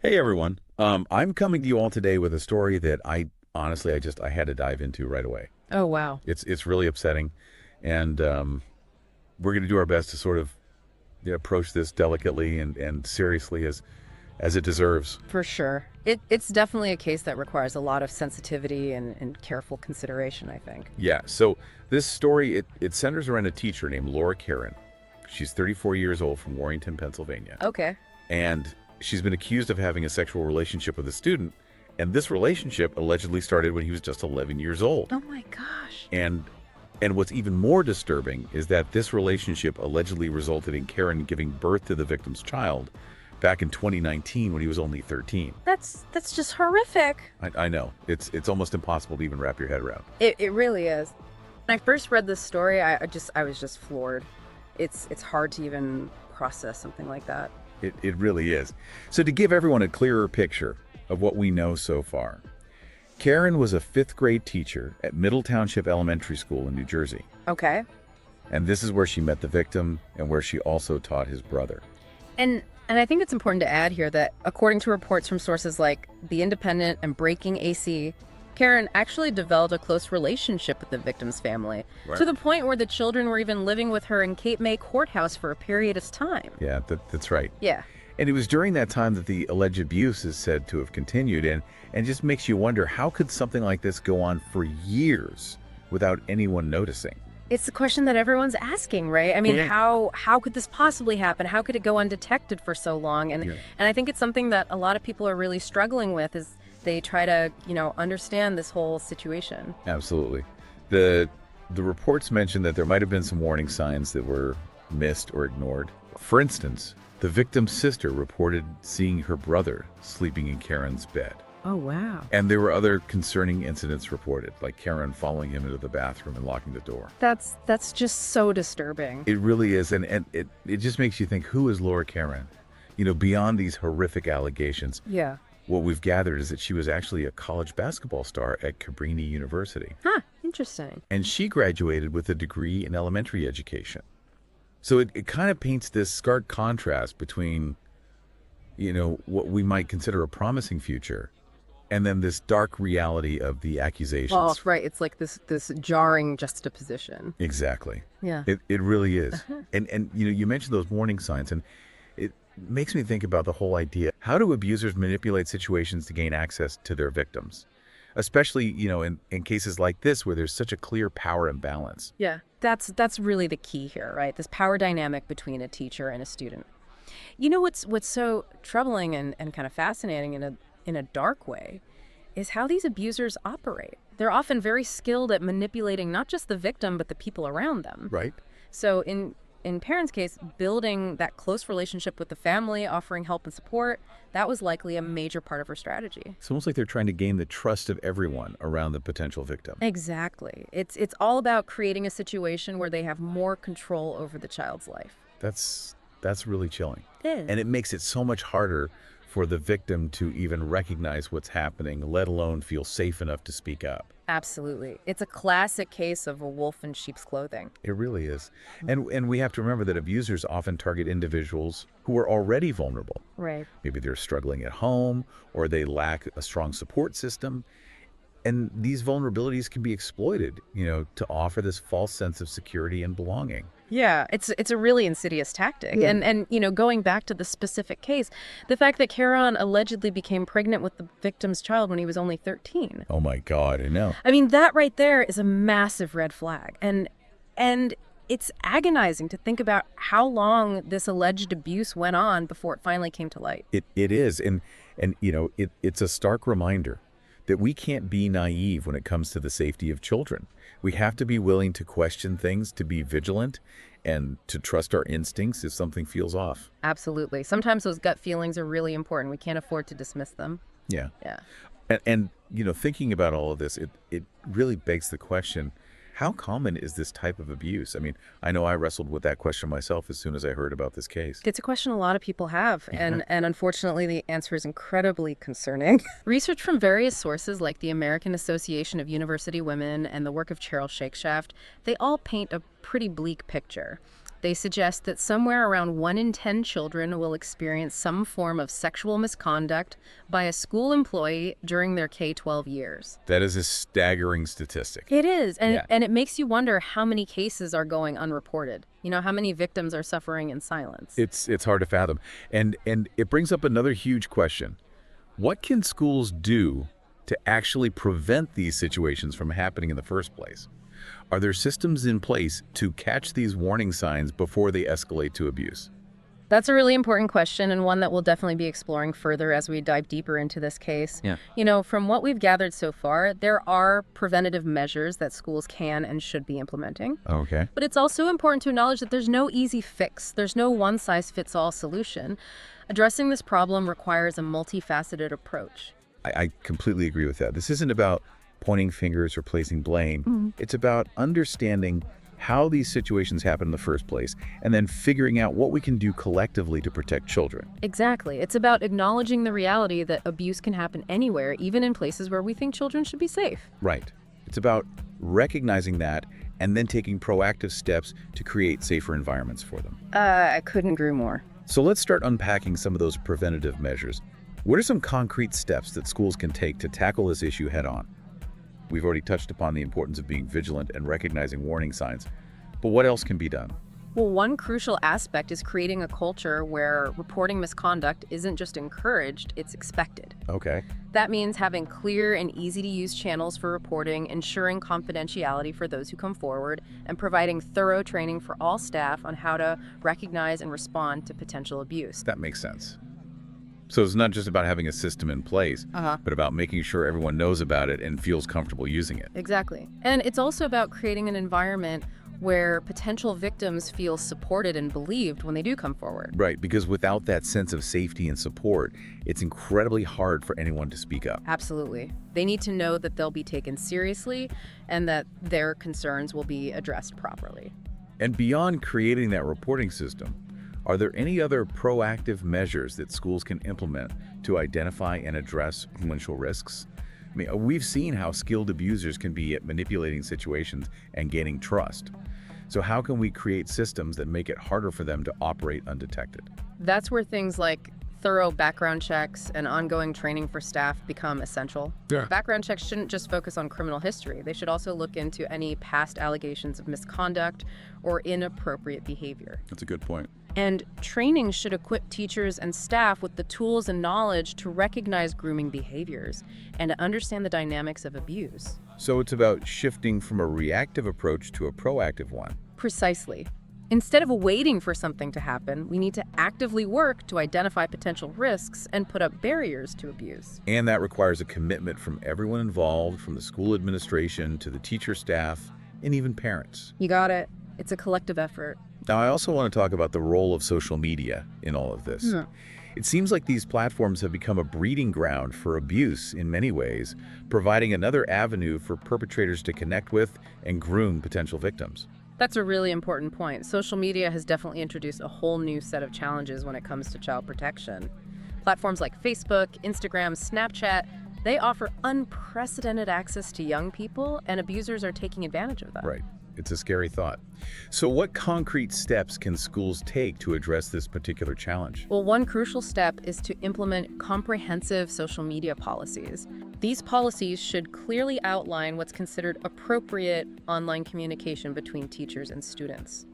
Hey everyone. I'm coming to you all today with a story that I honestly I had to dive into right away. Oh, wow. It's really upsetting, and we're going to do our best to sort of approach this delicately and seriously as it deserves. For sure. It's definitely a case that requires a lot of sensitivity and careful consideration, I think. Yeah. So this story it centers around a teacher named Laura Caron. She's 34 years old from Warrenton, Pennsylvania, Okay. and she's been accused of having a sexual relationship with a student, and this relationship allegedly started when he was just 11 years old. Oh my gosh. And and what's even more disturbing is that this relationship allegedly resulted in Karen giving birth to the victim's child back in 2019 when he was only 13. That's just horrific. I know. It's almost impossible to even wrap your head around. It really is. When I first read this story, I was just floored. It's hard to even process something like that. It really is. So to give everyone a clearer picture of what we know so far, Karen was a fifth grade teacher at Middle Township Elementary School in New Jersey. Okay. And this is where she met the victim and where she also taught his brother. And I think it's important to add here that according to reports from sources like The Independent and Breaking AC, Karen actually developed a close relationship with the victim's family, Right. to the point where the children were even living with her in Cape May courthouse for a period of time. Yeah, that's right. Yeah. And it was during that time that the alleged abuse is said to have continued, and just makes you wonder, how could something like this go on for years without anyone noticing? It's the question that everyone's asking, right? I mean, Yeah. how could this possibly happen? How could it go undetected for so long? And Yeah. and I think it's something that a lot of people are really struggling with as they try to, understand this whole situation. Absolutely. The reports mentioned that there might have been some warning signs that were missed or ignored. For instance, the victim's sister reported seeing her brother sleeping in Karen's bed. Oh, wow. And there were other concerning incidents reported, like Karen following him into the bathroom and locking the door. That's just so disturbing. It really is, and it just makes you think, who is Laura Caron? Beyond these horrific allegations, Yeah. what we've gathered is that she was actually a college basketball star at Cabrini University, Huh, interesting. and she graduated with a degree in elementary education. So it kind of paints this stark contrast between, what we might consider a promising future, and then this dark reality of the accusations. Well, right, it's like this jarring juxtaposition. Exactly. Yeah. It really is. And you mentioned those warning signs, and it makes me think about the whole idea. How do abusers manipulate situations to gain access to their victims? Especially, in cases like this where there's such a clear power imbalance. Yeah. That's really the key here, right? This power dynamic between a teacher and a student. You know what's so troubling and kind of fascinating in a dark way is how these abusers operate. They're often very skilled at manipulating not just the victim but the people around them. Right? So in parents' case, building that close relationship with the family, offering help and support, that was likely a major part of her strategy. It's almost like they're trying to gain the trust of everyone around the potential victim. Exactly. It's all about creating a situation where they have more control over the child's life. That's really chilling. It is. And it makes it so much harder for the victim to even recognize what's happening, let alone feel safe enough to speak up. Absolutely. It's a classic case of a wolf in sheep's clothing. It really is. And we have to remember that abusers often target individuals who are already vulnerable. Right. Maybe they're struggling at home or they lack a strong support system. And these vulnerabilities can be exploited, to offer this false sense of security and belonging. Yeah, it's a really insidious tactic. Yeah. And going back to the specific case, the fact that Caron allegedly became pregnant with the victim's child when he was only 13. Oh my God, I know. I mean, that right there is a massive red flag. And it's agonizing to think about how long this alleged abuse went on before it finally came to light. It is. And it's a stark reminder that we can't be naive when it comes to the safety of children. We have to be willing to question things, to be vigilant, and to trust our instincts if something feels off. Absolutely. Sometimes those gut feelings are really important. We can't afford to dismiss them. Yeah. Yeah. And thinking about all of this, it really begs the question, how common is this type of abuse? I mean, I know I wrestled with that question myself as soon as I heard about this case. It's a question a lot of people have, and unfortunately the answer is incredibly concerning. Research from various sources like the American Association of University Women and the work of Cheryl Shakeshaft, they all paint a pretty bleak picture. They suggest that somewhere around 1 in 10 children will experience some form of sexual misconduct by a school employee during their K-12 years. That is a staggering statistic. It is, and, Yeah. and it makes you wonder how many cases are going unreported. How many victims are suffering in silence. It's hard to fathom. And it brings up another huge question. What can schools do to actually prevent these situations from happening in the first place? Are there systems in place to catch these warning signs before they escalate to abuse? That's a really important question, and one that we'll definitely be exploring further as we dive deeper into this case. Yeah. From what we've gathered so far, there are preventative measures that schools can and should be implementing. Okay. But it's also important to acknowledge that there's no easy fix. There's no one-size-fits-all solution. Addressing this problem requires a multifaceted approach. I completely agree with that. This isn't about pointing fingers or placing blame. It's about understanding how these situations happen in the first place and then figuring out what we can do collectively to protect children. Exactly. It's about acknowledging the reality that abuse can happen anywhere, even in places where we think children should be safe. Right. It's about recognizing that and then taking proactive steps to create safer environments for them. I couldn't agree more. So let's start unpacking some of those preventative measures. What are some concrete steps that schools can take to tackle this issue head on? We've already touched upon the importance of being vigilant and recognizing warning signs, but what else can be done? Well, one crucial aspect is creating a culture where reporting misconduct isn't just encouraged, it's expected. Okay. That means having clear and easy-to-use channels for reporting, ensuring confidentiality for those who come forward, and providing thorough training for all staff on how to recognize and respond to potential abuse. That makes sense. So it's not just about having a system in place, but about making sure everyone knows about it and feels comfortable using it. Exactly. And it's also about creating an environment where potential victims feel supported and believed when they do come forward. Right, because without that sense of safety and support, it's incredibly hard for anyone to speak up. Absolutely. They need to know that they'll be taken seriously and that their concerns will be addressed properly. And beyond creating that reporting system, are there any other proactive measures that schools can implement to identify and address potential risks? I mean, we've seen how skilled abusers can be at manipulating situations and gaining trust. So how can we create systems that make it harder for them to operate undetected? That's where things like thorough background checks and ongoing training for staff become essential. Yeah. Background checks shouldn't just focus on criminal history. They should also look into any past allegations of misconduct or inappropriate behavior. That's a good point. And training should equip teachers and staff with the tools and knowledge to recognize grooming behaviors and to understand the dynamics of abuse. So it's about shifting from a reactive approach to a proactive one. Precisely. Instead of waiting for something to happen, we need to actively work to identify potential risks and put up barriers to abuse. And that requires a commitment from everyone involved, from the school administration to the teacher staff, and even parents. You got it. It's a collective effort. Now, I also want to talk about the role of social media in all of this. It seems like these platforms have become a breeding ground for abuse in many ways, providing another avenue for perpetrators to connect with and groom potential victims. That's a really important point. Social media has definitely introduced a whole new set of challenges when it comes to child protection. Platforms like Facebook, Instagram, Snapchat, they offer unprecedented access to young people, and abusers are taking advantage of that. Right. It's a scary thought. So what concrete steps can schools take to address this particular challenge? Well, one crucial step is to implement comprehensive social media policies. These policies should clearly outline what's considered appropriate online communication between teachers and students.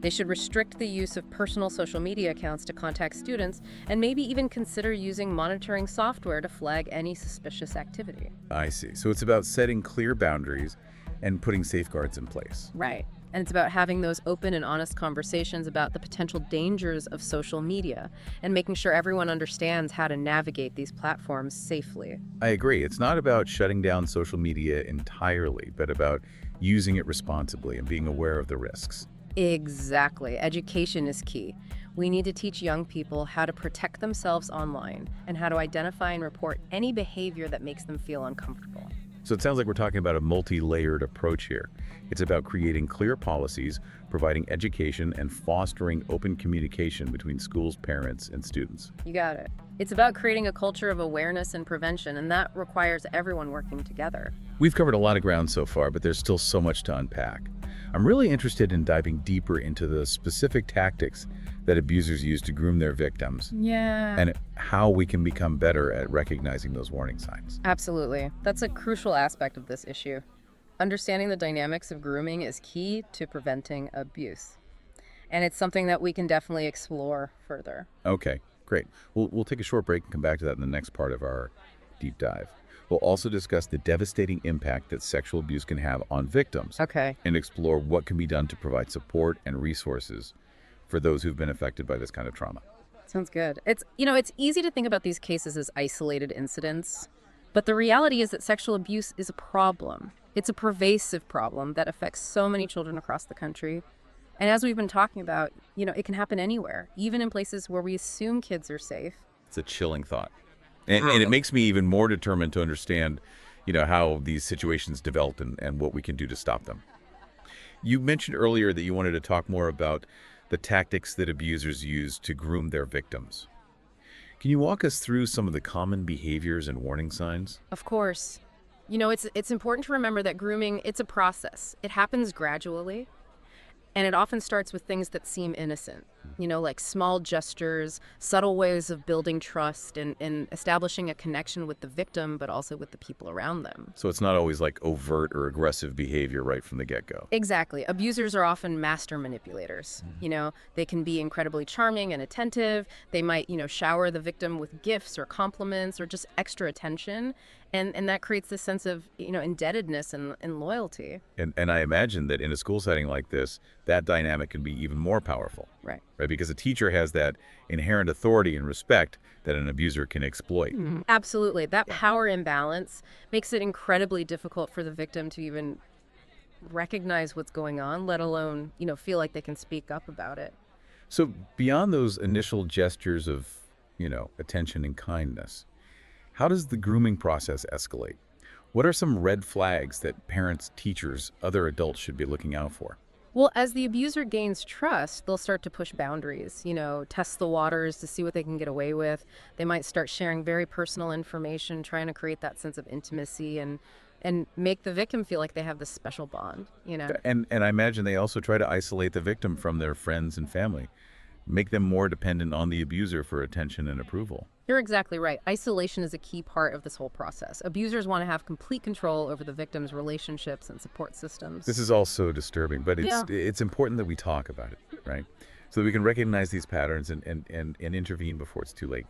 They should restrict the use of personal social media accounts to contact students and maybe even consider using monitoring software to flag any suspicious activity. I see. So it's about setting clear boundaries and putting safeguards in place. Right. And it's about having those open and honest conversations about the potential dangers of social media and making sure everyone understands how to navigate these platforms safely. I agree. It's not about shutting down social media entirely, but about using it responsibly and being aware of the risks. Exactly. Education is key. We need to teach young people how to protect themselves online and how to identify and report any behavior that makes them feel uncomfortable. So it sounds like we're talking about a multi-layered approach here. It's about creating clear policies, providing education, and fostering open communication between schools, parents, and students. You got it. It's about creating a culture of awareness and prevention, and that requires everyone working together. We've covered a lot of ground so far, but there's still so much to unpack. I'm really interested in diving deeper into the specific tactics that abusers use to groom their victims Yeah. and how we can become better at recognizing those warning signs. Absolutely. That's a crucial aspect of this issue. Understanding the dynamics of grooming is key to preventing abuse. And it's something that we can definitely explore further. Okay, great. We'll take a short break and come back to that in the next part of our deep dive. We'll also discuss the devastating impact that sexual abuse can have on victims Okay. and explore what can be done to provide support and resources for those who've been affected by this kind of trauma. Sounds good. It's easy to think about these cases as isolated incidents, but the reality is that sexual abuse is a problem. It's a pervasive problem that affects so many children across the country. And as we've been talking about, it can happen anywhere, even in places where we assume kids are safe. It's a chilling thought. And it makes me even more determined to understand, how these situations develop and what we can do to stop them. You mentioned earlier that you wanted to talk more about the tactics that abusers use to groom their victims. Can you walk us through some of the common behaviors and warning signs? Of course. It's important to remember that grooming, it's a process. It happens gradually. And it often starts with things that seem innocent, like small gestures, subtle ways of building trust and establishing a connection with the victim, but also with the people around them. So it's not always like overt or aggressive behavior right from the get-go. Exactly. Abusers are often master manipulators. They can be incredibly charming and attentive. They might, shower the victim with gifts or compliments or just extra attention. And that creates this sense of, indebtedness and loyalty. And I imagine that in a school setting like this, that dynamic can be even more powerful. Right. Right? Because a teacher has that inherent authority and respect that an abuser can exploit. Absolutely. That power imbalance makes it incredibly difficult for the victim to even recognize what's going on, let alone, feel like they can speak up about it. So beyond those initial gestures of, attention and kindness, how does the grooming process escalate? What are some red flags that parents, teachers, other adults should be looking out for? Well, as the abuser gains trust, they'll start to push boundaries, test the waters to see what they can get away with. They might start sharing very personal information, trying to create that sense of intimacy and make the victim feel like they have this special bond. And I imagine they also try to isolate the victim from their friends and family, make them more dependent on the abuser for attention and approval. You're exactly right. Isolation is a key part of this whole process. Abusers want to have complete control over the victim's relationships and support systems. This is all so disturbing, but it's important that we talk about it, right? So that we can recognize these patterns and intervene before it's too late.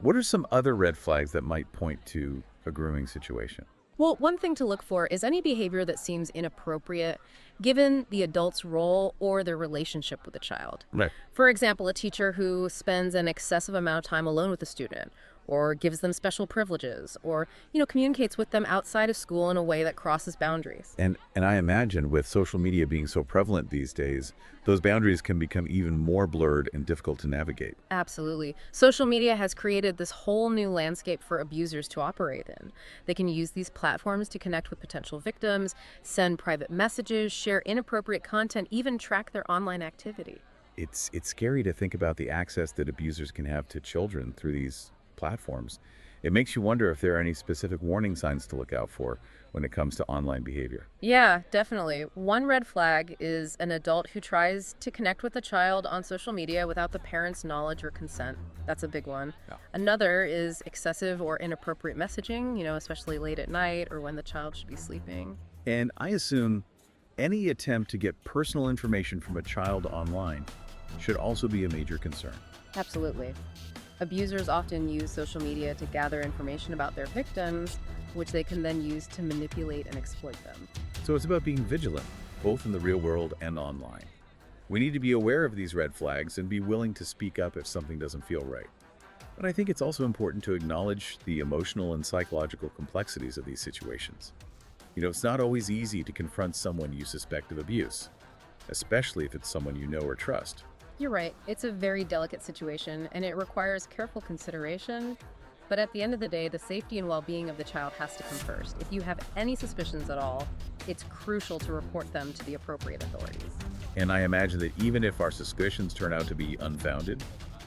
What are some other red flags that might point to a grooming situation? Well, one thing to look for is any behavior that seems inappropriate given the adult's role or their relationship with the child. Right. For example, a teacher who spends an excessive amount of time alone with a student or gives them special privileges or, communicates with them outside of school in a way that crosses boundaries. And I imagine with social media being so prevalent these days, those boundaries can become even more blurred and difficult to navigate. Absolutely. Social media has created this whole new landscape for abusers to operate in. They can use these platforms to connect with potential victims, send private messages, share inappropriate content, even track their online activity. It's scary to think about the access that abusers can have to children through these platforms. It makes you wonder if there are any specific warning signs to look out for when it comes to online behavior. Yeah, definitely. One red flag is an adult who tries to connect with a child on social media without the parent's knowledge or consent. That's a big one. Yeah. Another is excessive or inappropriate messaging, especially late at night or when the child should be sleeping. And I assume any attempt to get personal information from a child online should also be a major concern. Absolutely. Abusers often use social media to gather information about their victims, which they can then use to manipulate and exploit them. So it's about being vigilant, both in the real world and online. We need to be aware of these red flags and be willing to speak up if something doesn't feel right. But I think it's also important to acknowledge the emotional and psychological complexities of these situations. It's not always easy to confront someone you suspect of abuse, especially if it's someone you know or trust. You're right. It's a very delicate situation, and it requires careful consideration. But at the end of the day, the safety and well-being of the child has to come first. If you have any suspicions at all, it's crucial to report them to the appropriate authorities. And I imagine that even if our suspicions turn out to be unfounded,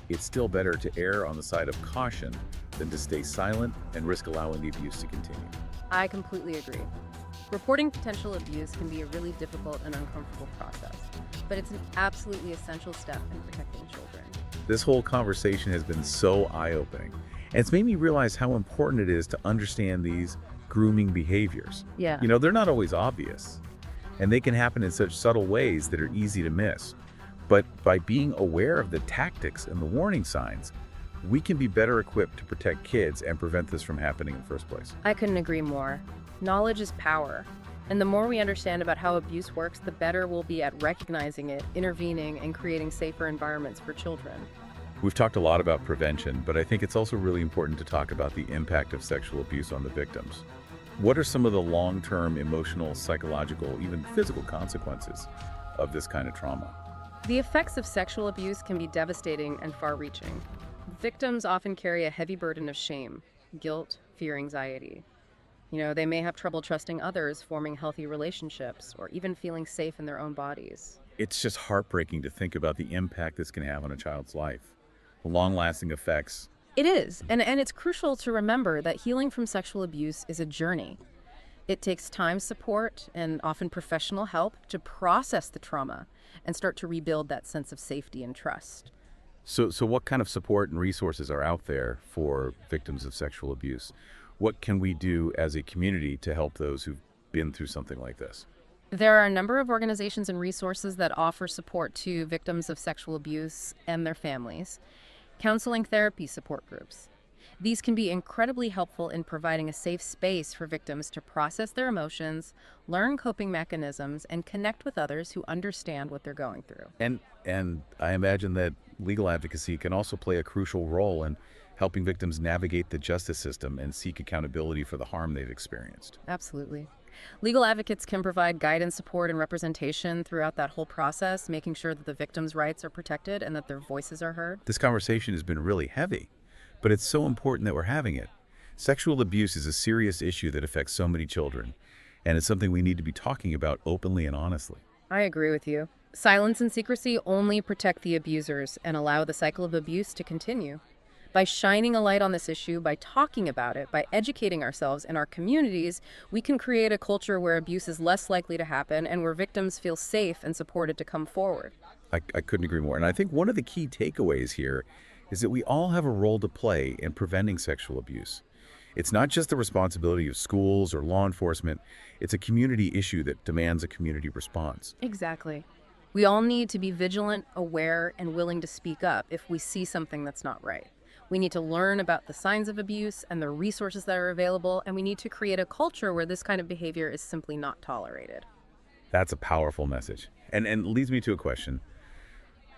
it's still better to err on the side of caution than to stay silent and risk allowing the abuse to continue. I completely agree. Reporting potential abuse can be a really difficult and uncomfortable process, but it's an absolutely essential step in protecting children. This whole conversation has been so eye-opening, and it's made me realize how important it is to understand these grooming behaviors. Yeah. They're not always obvious, and they can happen in such subtle ways that are easy to miss. But by being aware of the tactics and the warning signs, we can be better equipped to protect kids and prevent this from happening in the first place. I couldn't agree more. Knowledge is power. And the more we understand about how abuse works, the better we'll be at recognizing it, intervening, and creating safer environments for children. We've talked a lot about prevention, but I think it's also really important to talk about the impact of sexual abuse on the victims. What are some of the long-term emotional, psychological, even physical consequences of this kind of trauma? The effects of sexual abuse can be devastating and far-reaching. Victims often carry a heavy burden of shame, guilt, fear, anxiety. They may have trouble trusting others, forming healthy relationships, or even feeling safe in their own bodies. It's just heartbreaking to think about the impact this can have on a child's life. The long-lasting effects. It is, and it's crucial to remember that healing from sexual abuse is a journey. It takes time, support, and often professional help to process the trauma and start to rebuild that sense of safety and trust. So what kind of support and resources are out there for victims of sexual abuse? What can we do as a community to help those who've been through something like this? There are a number of organizations and resources that offer support to victims of sexual abuse and their families. Counseling therapy support groups. These can be incredibly helpful in providing a safe space for victims to process their emotions, learn coping mechanisms, and connect with others who understand what they're going through. And I imagine that legal advocacy can also play a crucial role in helping victims navigate the justice system and seek accountability for the harm they've experienced. Absolutely. Legal advocates can provide guidance, support, and representation throughout that whole process, making sure that the victims' rights are protected and that their voices are heard. This conversation has been really heavy, but it's so important that we're having it. Sexual abuse is a serious issue that affects so many children, and it's something we need to be talking about openly and honestly. I agree with you. Silence and secrecy only protect the abusers and allow the cycle of abuse to continue. By shining a light on this issue, by talking about it, by educating ourselves and our communities, we can create a culture where abuse is less likely to happen and where victims feel safe and supported to come forward. I couldn't agree more. And I think one of the key takeaways here is that we all have a role to play in preventing sexual abuse. It's not just the responsibility of schools or law enforcement. It's a community issue that demands a community response. Exactly. We all need to be vigilant, aware, and willing to speak up if we see something that's not right. We need to learn about the signs of abuse and the resources that are available, and we need to create a culture where this kind of behavior is simply not tolerated. That's a powerful message. And leads me to a question.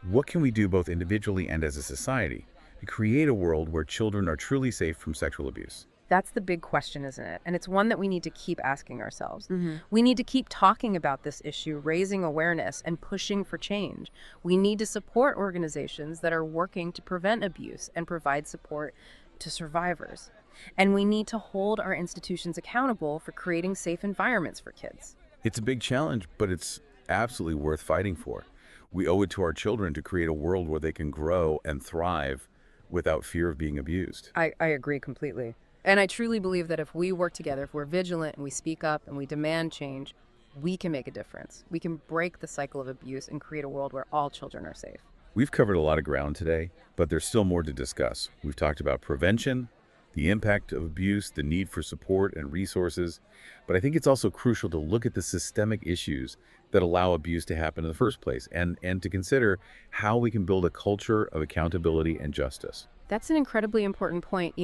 What can we do both individually and as a society to create a world where children are truly safe from sexual abuse? That's the big question, isn't it? And it's one that we need to keep asking ourselves. We need to keep talking about this issue, raising awareness, and pushing for change. We need to support organizations that are working to prevent abuse and provide support to survivors. And we need to hold our institutions accountable for creating safe environments for kids. It's a big challenge, but it's absolutely worth fighting for. We owe it to our children to create a world where they can grow and thrive without fear of being abused. I agree completely. And I truly believe that if we work together, if we're vigilant and we speak up and we demand change, we can make a difference. We can break the cycle of abuse and create a world where all children are safe. We've covered a lot of ground today, but there's still more to discuss. We've talked about prevention, the impact of abuse, the need for support and resources, but I think it's also crucial to look at the systemic issues that allow abuse to happen in the first place and to consider how we can build a culture of accountability and justice. That's an incredibly important point.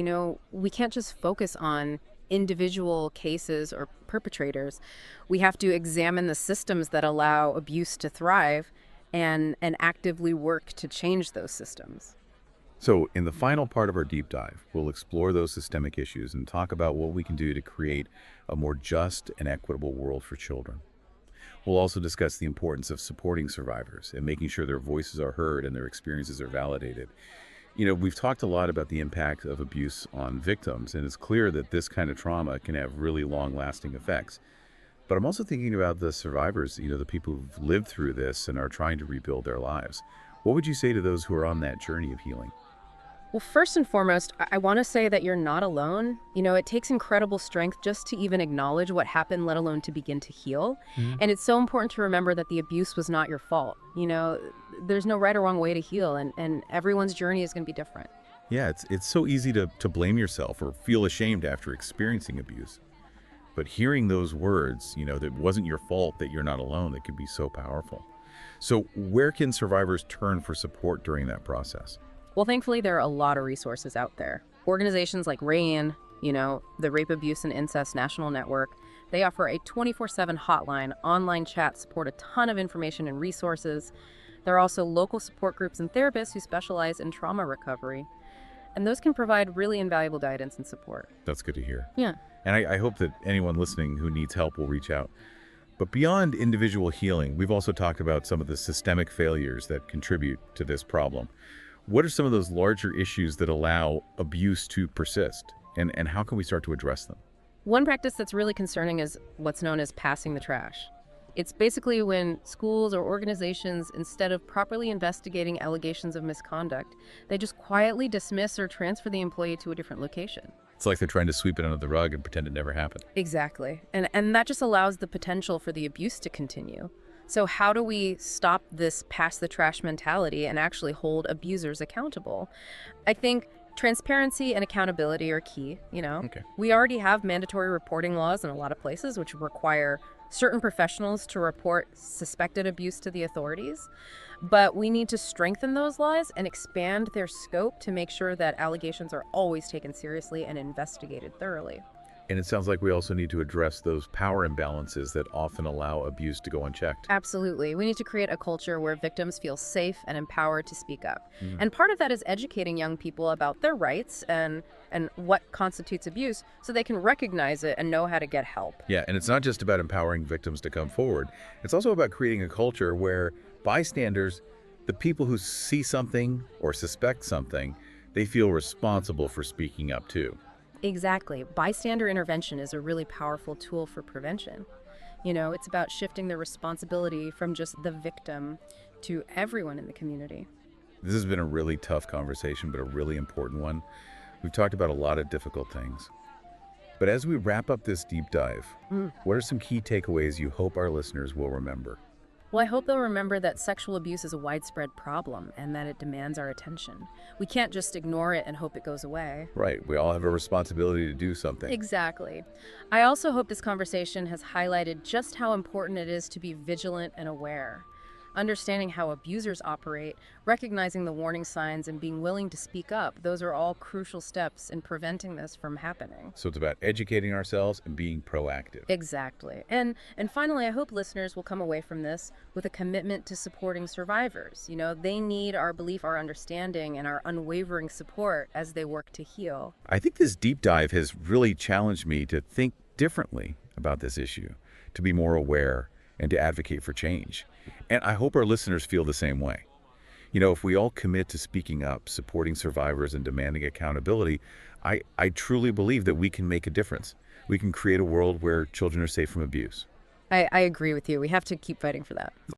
We can't just focus on individual cases or perpetrators. We have to examine the systems that allow abuse to thrive and actively work to change those systems. So in the final part of our deep dive, we'll explore those systemic issues and talk about what we can do to create a more just and equitable world for children. We'll also discuss the importance of supporting survivors and making sure their voices are heard and their experiences are validated. We've talked a lot about the impact of abuse on victims, and it's clear that this kind of trauma can have really long-lasting effects. But I'm also thinking about the survivors, the people who've lived through this and are trying to rebuild their lives. What would you say to those who are on that journey of healing? Well, first and foremost, I want to say that you're not alone. It takes incredible strength just to even acknowledge what happened, let alone to begin to heal. Mhm. And it's so important to remember that the abuse was not your fault. There's no right or wrong way to heal, and everyone's journey is going to be different. Yeah, it's so easy to blame yourself or feel ashamed after experiencing abuse. But hearing those words, that wasn't your fault, that you're not alone, that can be so powerful. So where can survivors turn for support during that process? Well, thankfully, there are a lot of resources out there. Organizations like RAIN, the Rape, Abuse, and Incest National Network, they offer a 24/7 hotline, online chat, support a ton of information and resources. There are also local support groups and therapists who specialize in trauma recovery, and those can provide really invaluable guidance and support. That's good to hear. Yeah. And I hope that anyone listening who needs help will reach out. But beyond individual healing, we've also talked about some of the systemic failures that contribute to this problem. What are some of those larger issues that allow abuse to persist? And how can we start to address them? One practice that's really concerning is what's known as passing the trash. It's basically when schools or organizations, instead of properly investigating allegations of misconduct, they just quietly dismiss or transfer the employee to a different location. It's like they're trying to sweep it under the rug and pretend it never happened. Exactly. And that just allows the potential for the abuse to continue. So how do we stop this pass the trash mentality and actually hold abusers accountable? I think transparency and accountability are key. Okay. We already have mandatory reporting laws in a lot of places which require certain professionals to report suspected abuse to the authorities, but we need to strengthen those laws and expand their scope to make sure that allegations are always taken seriously and investigated thoroughly. And it sounds like we also need to address those power imbalances that often allow abuse to go unchecked. Absolutely. We need to create a culture where victims feel safe and empowered to speak up. Mm. And part of that is educating young people about their rights and what constitutes abuse so they can recognize it and know how to get help. Yeah, and it's not just about empowering victims to come forward. It's also about creating a culture where bystanders, the people who see something or suspect something, they feel responsible for speaking up too. Exactly. Bystander intervention is a really powerful tool for prevention. It's about shifting the responsibility from just the victim to everyone in the community. This has been a really tough conversation, but a really important one. We've talked about a lot of difficult things. But as we wrap up this deep dive, what are some key takeaways you hope our listeners will remember? Well, I hope they'll remember that sexual abuse is a widespread problem and that it demands our attention. We can't just ignore it and hope it goes away. Right, we all have a responsibility to do something. Exactly. I also hope this conversation has highlighted just how important it is to be vigilant and aware. Understanding how abusers operate, recognizing the warning signs, and being willing to speak up, those are all crucial steps in preventing this from happening. So it's about educating ourselves and being proactive. Exactly. And finally, I hope listeners will come away from this with a commitment to supporting survivors. They need our belief, our understanding, and our unwavering support as they work to heal. I think this deep dive has really challenged me to think differently about this issue, to be more aware, and to advocate for change. And I hope our listeners feel the same way. If we all commit to speaking up, supporting survivors, and demanding accountability, I truly believe that we can make a difference. We can create a world where children are safe from abuse. I agree with you. We have to keep fighting for that.